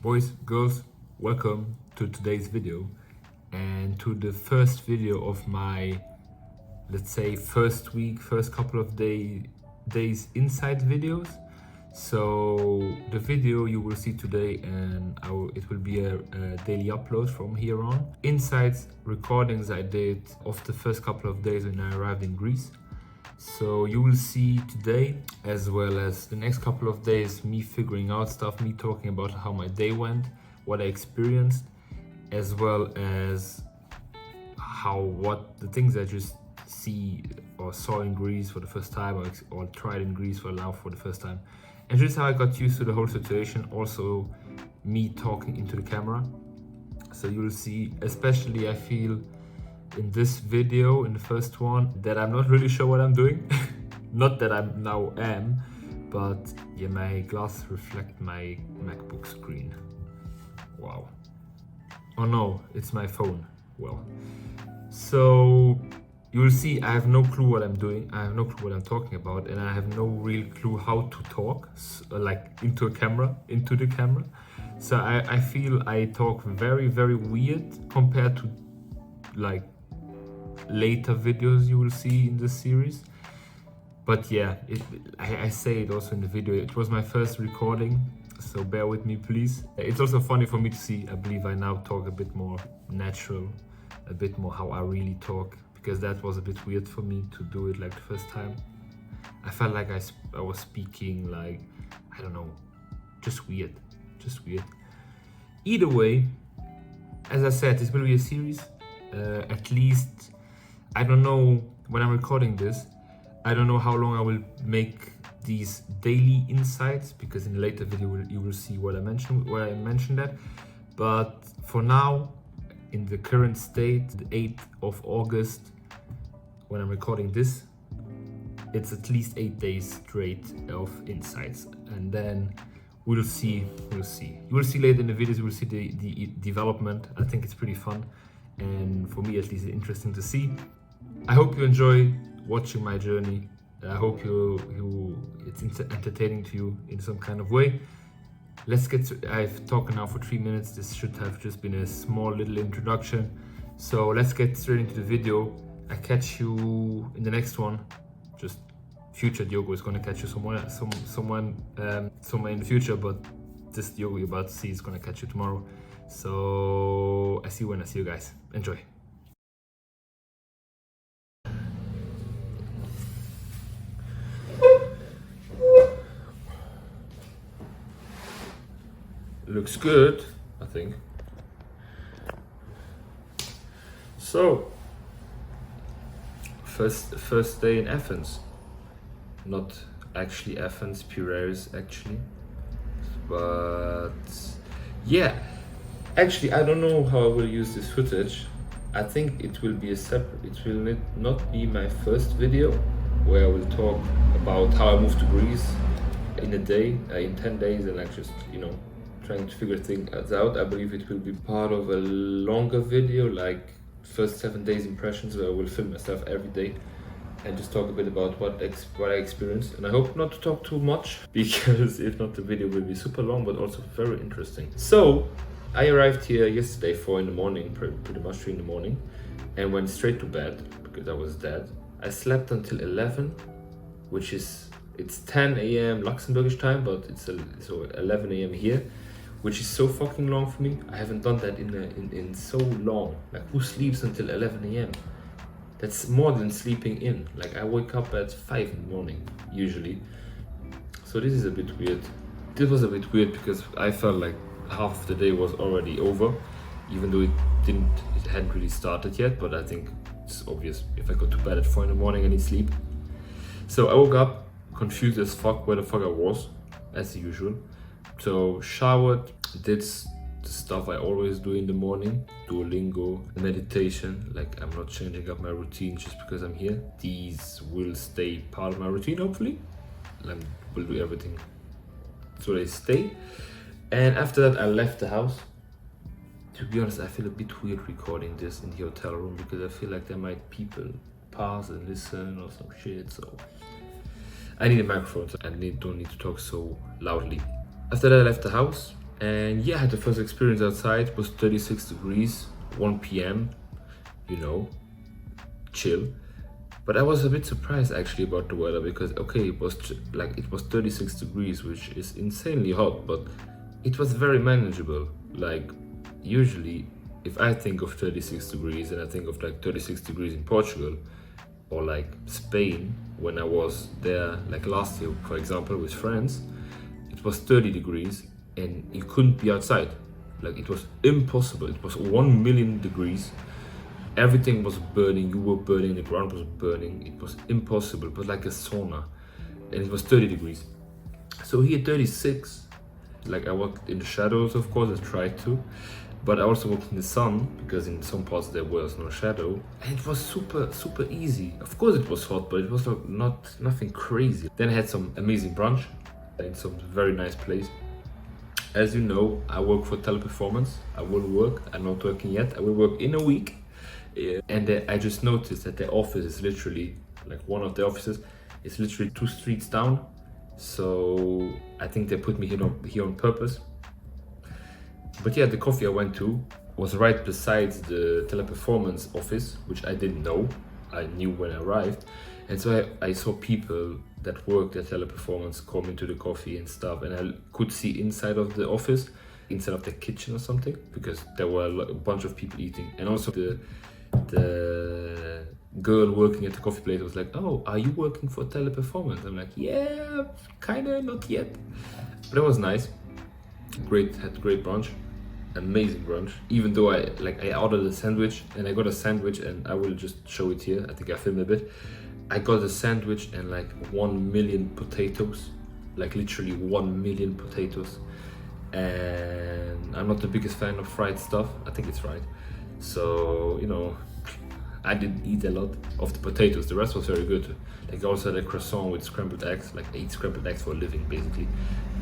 Boys, girls, welcome to today's video and to the first video of my, let's say, first couple of days inside videos. So the video you will see today, and it will be a daily upload from here on. Insights recordings I did of the first couple of days when I arrived in Greece. So you will see today, as well as the next couple of days, me figuring out stuff, me talking about how my day went, what I experienced, as well as what the things I just see or saw in Greece for the first time, or tried in Greece for the first time, and just how I got used to the whole situation. Also, me talking into the camera. So you will see, especially I feel in this video, in the first one, that I'm not really sure what I'm doing. Not that I now am, but yeah, my glasses reflect my MacBook screen. Wow. Oh no, it's my phone. Well, so you will see I have no clue what I'm doing. I have no clue what I'm talking about, and I have no real clue how to talk, like into the camera. So I feel I talk very, very weird compared to like later videos you will see in this series. But yeah, I say it also in the video, it was my first recording, so bear with me please. It's also funny for me to see, I believe I now talk a bit more natural, a bit more how I really talk, because that was a bit weird for me to do it like the first time. I felt like I was speaking like, I don't know, just weird. Either way, as I said, this will be a series. At least, I don't know, when I'm recording this, I don't know how long I will make these daily insights, because in a later video you will see where I mentioned that. But for now, in the current state, the 8th of August, when I'm recording this, it's at least 8 days straight of insights, and then we'll see. You will see later in the videos, you will see the development. I think it's pretty fun, and for me at least interesting to see. I hope you enjoy watching my journey. I hope it's entertaining to you in some kind of way. Let's get to, I've talked now for 3 minutes. This should have just been a small little introduction. So let's get straight into the video. I catch you in the next one. Just future Diogo is gonna catch you somewhere in the future, but this Diogo you're about to see is gonna catch you tomorrow. So I see you when I see you guys. Enjoy. Looks good, I think. So, first day in Athens. Not actually Athens, Piraeus actually. But yeah, actually I don't know how I will use this footage. I think it will be it will not be my first video where I will talk about how I moved to Greece in a day, in 10 days, and like just, trying to figure things out. I believe it will be part of a longer video, like first 7 days impressions, where I will film myself every day and just talk a bit about what I experienced. And I hope not to talk too much, because if not, the video will be super long, but also very interesting. So I arrived here yesterday 4 in the morning, pretty much 3 in the morning, and went straight to bed because I was dead. I slept until 11, which is, it's 10 a.m. Luxembourgish time, but it's so 11 a.m. here, which is so fucking long for me. I haven't done that in so long. Like, who sleeps until 11 a.m? That's more than sleeping in. Like, I wake up at 5 in the morning usually. So this is a bit weird. This was a bit weird because I felt like half of the day was already over, even though it hadn't really started yet. But I think it's obvious, if I go to bed at 4 in the morning, I need sleep. So I woke up confused as fuck where the fuck I was, as usual. So showered, did the stuff I always do in the morning, Duolingo, meditation. Like, I'm not changing up my routine just because I'm here. These will stay part of my routine, hopefully. I will do everything so they stay. And after that, I left the house. To be honest, I feel a bit weird recording this in the hotel room, because I feel like there might people pass and listen or some shit. So I need a microphone, so I don't need to talk so loudly. After that, I left the house And yeah, I had the first experience outside. It was 36 degrees, 1 p.m. You know, chill. But I was a bit surprised actually about the weather because okay, it was like it was 36 degrees, which is insanely hot, but it was very manageable. Like usually, if I think of 36 degrees and I think of like 36 degrees in Portugal or like Spain when I was there like last year, for example, with friends, it was 30 degrees and you couldn't be outside. Like it was impossible. It was 1 million degrees. Everything was burning, you were burning, the ground was burning. It was impossible, but like a sauna. And it was 30 degrees. So here 36, like I worked in the shadows, of course, I tried to. But I also worked in the sun, because in some parts there was no shadow. And it was super, super easy. Of course it was hot, but it was nothing crazy. Then I had some amazing brunch in some very nice place. As you know, I work for Teleperformance. I will work, I'm not working yet. I will work in a week. And I just noticed that the office is literally, like one of the offices is literally 2 streets down. So I think they put me here on purpose. But yeah, the coffee I went to was right besides the Teleperformance office, which I didn't know. I knew when I arrived. And so I saw people that worked at Teleperformance come into the coffee and stuff. And I could see inside of the office, inside of the kitchen or something, because there were a bunch of people eating. And also the girl working at the coffee place was like, "Oh, are you working for Teleperformance?" I'm like, "Yeah, kinda, not yet." But it was nice. Had great brunch. Amazing brunch. Even though I ordered a sandwich and I got a sandwich and I will just show it here. I think I filmed a bit. I got a sandwich and like 1 million potatoes. Like literally 1 million potatoes. And I'm not the biggest fan of fried stuff. I think it's fried. So, you know, I didn't eat a lot of the potatoes. The rest was very good. Like I also had a croissant with scrambled eggs, like 8 scrambled eggs for a living basically.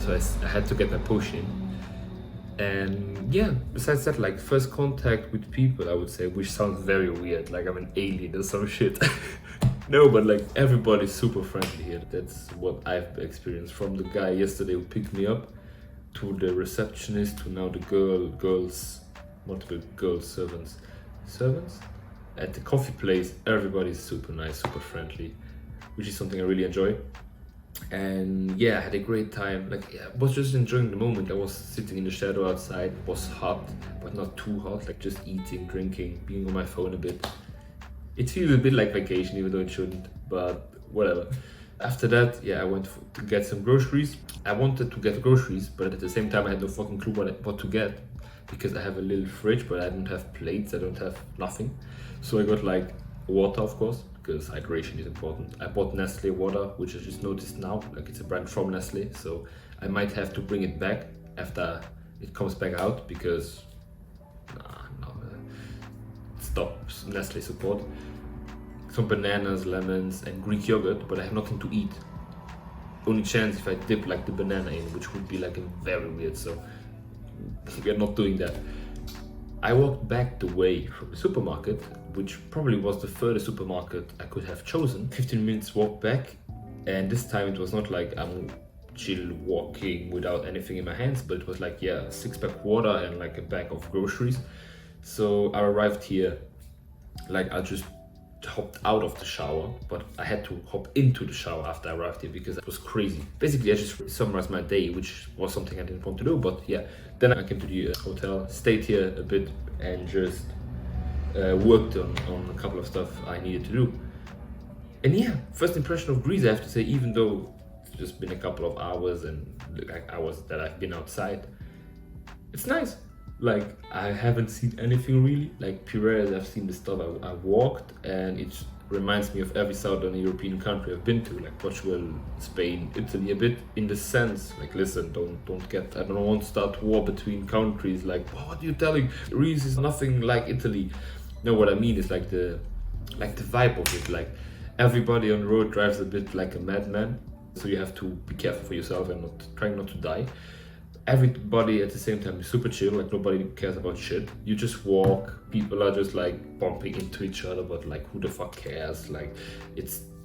So I had to get my potion. And yeah, besides that, like first contact with people, I would say, which sounds very weird, like I'm an alien or some shit. No, but like everybody's super friendly here. That's what I've experienced, from the guy yesterday who picked me up to the receptionist to now the multiple girl servants at the coffee place. Everybody's super nice, super friendly, which is something I really enjoy. And yeah, I had a great time. Like I was just enjoying the moment. I was sitting in the shadow outside. It was hot, but not too hot. Like just eating, drinking, being on my phone a bit. It feels a bit like vacation, even though it shouldn't, but whatever. After that, yeah, I went to get some groceries. I wanted to get groceries, but at the same time I had no fucking clue what to get, because I have a little fridge, but I don't have plates, I don't have nothing. So I got like water, of course, because hydration is important. I bought Nestle water, which I just noticed now, like it's a brand from Nestle, so I might have to bring it back after it comes back out, because stop Nestle support. Some bananas, lemons, and Greek yogurt, but I have nothing to eat. Only chance if I dip like the banana in, which would be like very weird, so we're not doing that. I walked back the way from the supermarket, which probably was the furthest supermarket I could have chosen. 15 minutes walk back, and this time it was not like I'm chill walking without anything in my hands, but it was like, yeah, a 6-pack water and like a bag of groceries. So I arrived here, like I just hopped out of the shower, but I had to hop into the shower after I arrived here because it was crazy. Basically, I just summarized my day, which was something I didn't want to do, but yeah. Then I came to the hotel, stayed here a bit, and just worked on a couple of stuff I needed to do. And yeah, first impression of Greece, I have to say, even though it's just been a couple of hours and like hours that I've been outside, it's nice. Like I haven't seen anything really. Like Piraeus, I've seen the stuff I walked, and it reminds me of every southern European country I've been to, like Portugal, Spain, Italy, a bit in the sense. Like listen, I don't want to start war between countries. Like what are you telling? Greece is nothing like Italy. No, what I mean is like the vibe of it. Like everybody on the road drives a bit like a madman, so you have to be careful for yourself and trying not to die. Everybody at the same time is super chill, like nobody cares about shit. You just walk, people are just like bumping into each other, but like who the fuck cares? Like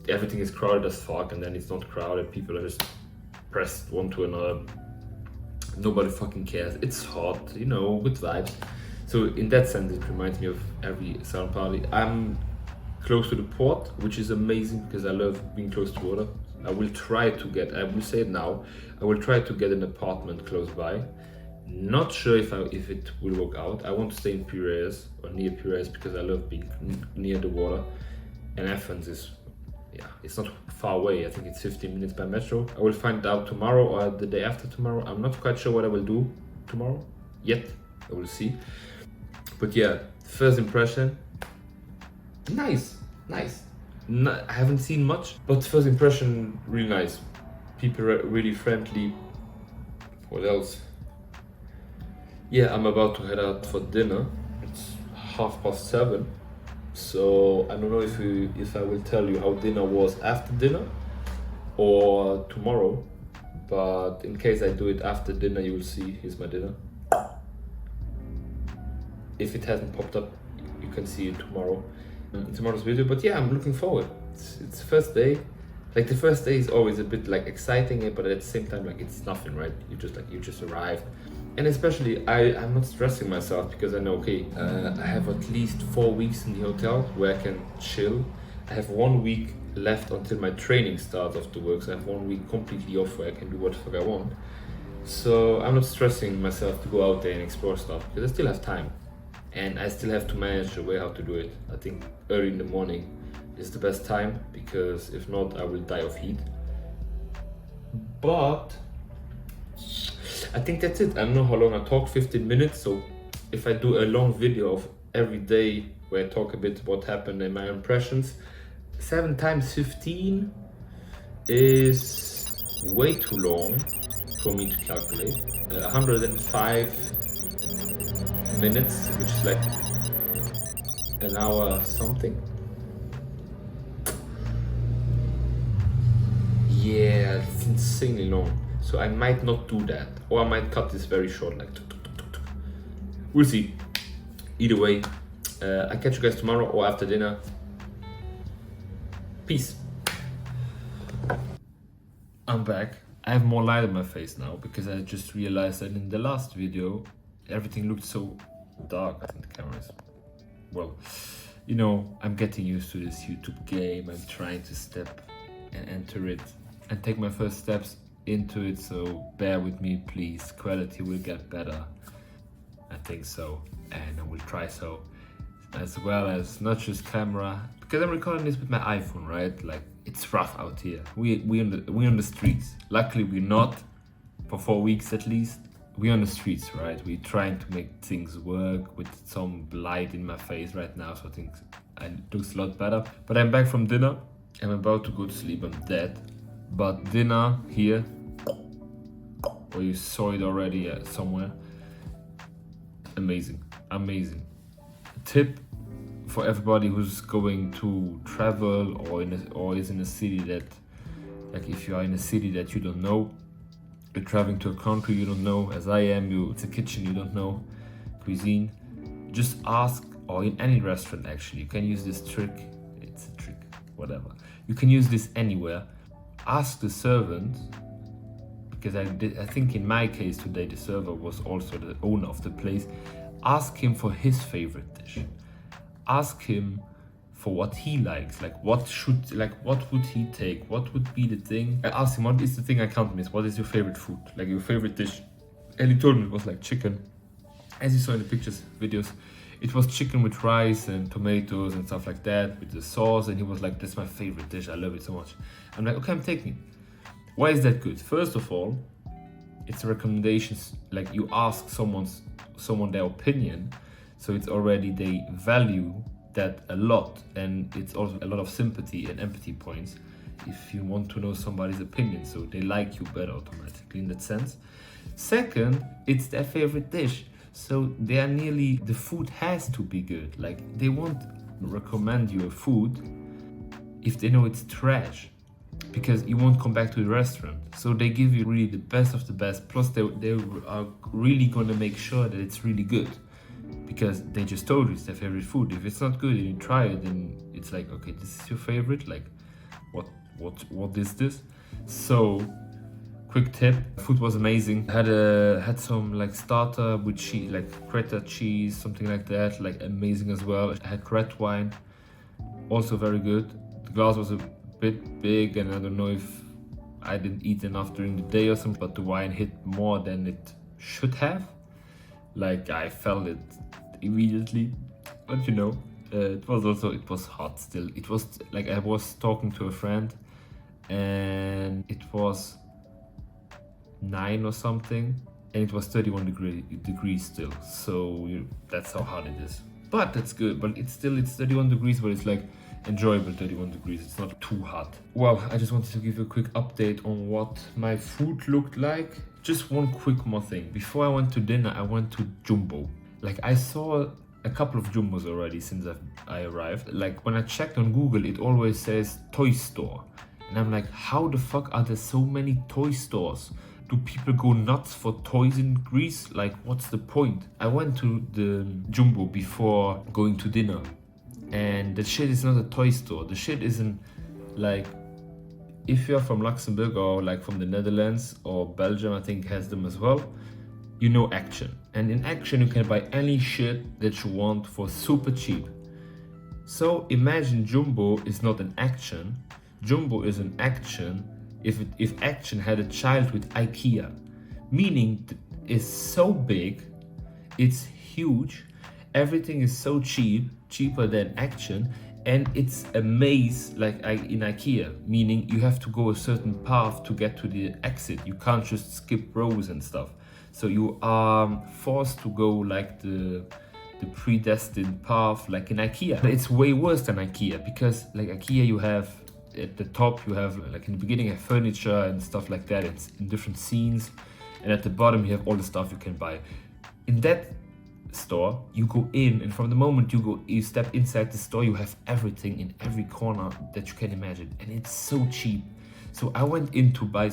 everything is crowded as fuck, and then it's not crowded, people are just pressed one to another. Nobody fucking cares. It's hot, you know, good vibes. So in that sense, it reminds me of every summer party. I'm close to the port, which is amazing because I love being close to water. I will try to get, I will say it now, I will try to get an apartment close by. Not sure if it will work out. I want to stay in Piraeus or near Piraeus because I love being near the water. And Athens is, yeah, it's not far away. I think it's 15 minutes by metro. I will find out tomorrow or the day after tomorrow. I'm not quite sure what I will do tomorrow yet. I will see. But yeah, first impression, nice. I haven't seen much, but first impression, really nice. People are really friendly. What else? Yeah, I'm about to head out for dinner. It's 7:30. So I don't know if I will tell you how dinner was after dinner or tomorrow. But in case I do it after dinner, you will see. Here's my dinner. If it hasn't popped up, you can see it tomorrow in tomorrow's video. But yeah, I'm looking forward. It's the first day. Like the first day is always a bit like exciting, but at the same time, like it's nothing, right? You just arrived. And especially I'm not stressing myself because I know, okay, I have at least 4 weeks in the hotel where I can chill. I have 1 week left until my training starts after work. So I have 1 week completely off where I can do what the fuck I want. So I'm not stressing myself to go out there and explore stuff because I still have time. And I still have to manage the way how to do it. I think early in the morning is the best time because if not, I will die of heat. But I think that's it. I don't know how long I talk, 15 minutes. So if I do a long video of every day where I talk a bit what happened and my impressions, 7 times 15 is way too long for me to calculate. 105 minutes, which is like an hour something. Yeah, it's insanely long. So I might not do that, or I might cut this very short, like we'll see. Either way, I catch you guys tomorrow or after dinner. Peace. I'm back. I have more light on my face now because I just realized that in the last video everything looked so dark. I think the camera is, well, you know, I'm getting used to this YouTube game. I'm trying to step and enter it and take my first steps into it, so bear with me please. Quality will get better, I think so, and I will try so, as well as not just camera, because I'm recording this with my iPhone, right? Like it's rough out here. We on the streets. Luckily we're not, for 4 weeks at least. We're on the streets, right? We're trying to make things work with some light in my face right now, so I think it looks a lot better. But I'm back from dinner. I'm about to go to sleep. I'm dead. But dinner here, or you saw it already somewhere. Amazing. Tip for everybody who's going to travel or is in a city that, like if you are in a city that you don't know, you're traveling to a country you don't know, as I am, it's a kitchen you don't know, cuisine, just ask, or in any restaurant actually, you can use this trick, it's a trick, whatever. You can use this anywhere. Ask the servant, because I think in my case today the server was also the owner of the place. Ask him for his favorite dish. Ask him for what he likes, like what would he take, what would be the thing. I asked him, what is the thing I can't miss, what is your favorite food, like your favorite dish? And he told me it was like chicken. As you saw in the pictures, videos, it was chicken with rice and tomatoes and stuff like that with the sauce, and he was like, that's my favorite dish, I love it so much. I'm like, okay, I'm taking it. Why is that good? First of all, it's recommendations, like you ask someone their opinion, so it's already, they value that a lot, and it's also a lot of sympathy and empathy points if you want to know somebody's opinion, so they like you better automatically in that sense. Second, it's their favorite dish, so the food has to be good. Like they won't recommend you a food if they know it's trash, because you won't come back to the restaurant. So they give you really the best of the best, plus they are really gonna make sure that it's really good, because they just told you it's their favorite food. If it's not good and you try it, then it's like, okay, this is your favorite, like what is this? So quick tip, food was amazing. Had some like starter with cheese, like Creta cheese, something like that, like amazing as well. I had red wine, also very good. The glass was a bit big, and I don't know if I didn't eat enough during the day or something, but the wine hit more than it should have. Like I felt it immediately, but you know, it was hot still. It was like I was talking to a friend, and it was 9 or something, and it was 31 degrees still. So that's how hot it is. But that's good. But it's 31 degrees, but it's like enjoyable 31 degrees. It's not too hot. Well, I just wanted to give you a quick update on what my food looked like. Just one quick more thing. Before I went to dinner, I went to Jumbo. Like I saw a couple of Jumbos already since I arrived. Like when I checked on Google, it always says toy store. And I'm like, how the fuck are there so many toy stores? Do people go nuts for toys in Greece? Like, what's the point? I went to the Jumbo before going to dinner, and the shit is not a toy store. The shit isn't like, if you're from Luxembourg or like from the Netherlands or Belgium, I think has them as well, you know Action. And in Action, you can buy any shit that you want for super cheap. So imagine Jumbo is not an Action. Jumbo is an Action if Action had a child with IKEA, meaning it's so big, it's huge, everything is so cheap, cheaper than Action, and it's a maze like in IKEA, meaning you have to go a certain path to get to the exit. You can't just skip rows and stuff. So you are forced to go like the predestined path like in IKEA. It's way worse than IKEA, because like IKEA you have at the top, you have like in the beginning you have furniture and stuff like that. It's in different scenes, and at the bottom you have all the stuff you can buy. In that store, you go in, and from the moment you step inside the store, you have everything in every corner that you can imagine, and it's so cheap. So I went in to buy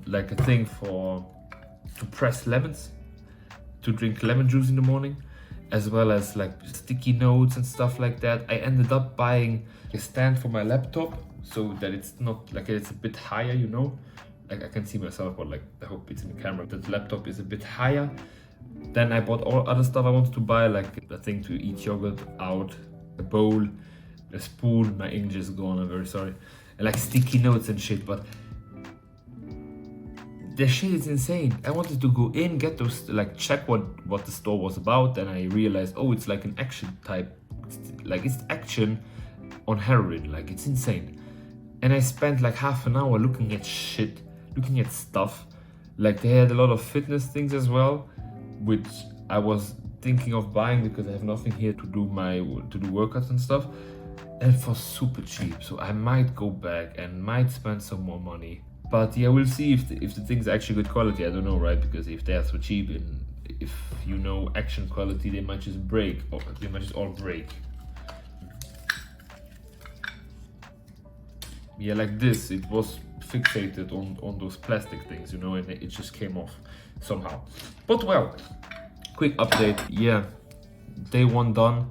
like a thing to press lemons, to drink lemon juice in the morning, as well as like sticky notes and stuff like that. I ended up buying a stand for my laptop, so that it's not like, it's a bit higher, you know, like I can see myself, but like I hope it's in the camera, that the laptop is a bit higher. Then I bought all other stuff I wanted to buy, like a thing to eat yogurt out, a bowl, a spoon, my English is gone, I'm very sorry, and like sticky notes and shit. But the shit is insane. I wanted to go in, get those, like check what the store was about, and I realized, oh, it's like an Action type, like it's Action on heroin, like it's insane. And I spent like half an hour looking at shit, looking at stuff. Like they had a lot of fitness things as well, which I was thinking of buying because I have nothing here to do workouts and stuff, and for super cheap. So I might go back and might spend some more money. But yeah, we'll see if the thing's actually good quality. I don't know, right? Because if they're so cheap, and if you know Action quality, they might just break, or they might just all break. Yeah, like this, it was fixated on those plastic things, you know, and it just came off somehow. But well, quick update. Yeah, day 1 done.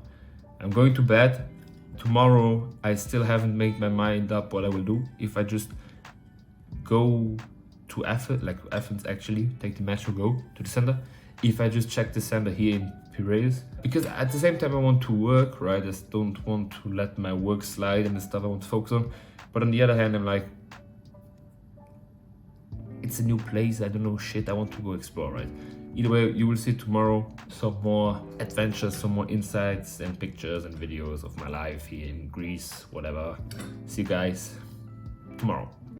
I'm going to bed. Tomorrow, I still haven't made my mind up what I will do. If I just go to Athens actually, take the metro, go to the center. If I just check the center here in Piraeus, because at the same time I want to work, right? I just don't want to let my work slide and the stuff I want to focus on. But on the other hand, I'm like, it's a new place, I don't know shit, I want to go explore, right? Either way, you will see tomorrow some more adventures, some more insights and pictures and videos of my life here in Greece, whatever. See you guys tomorrow.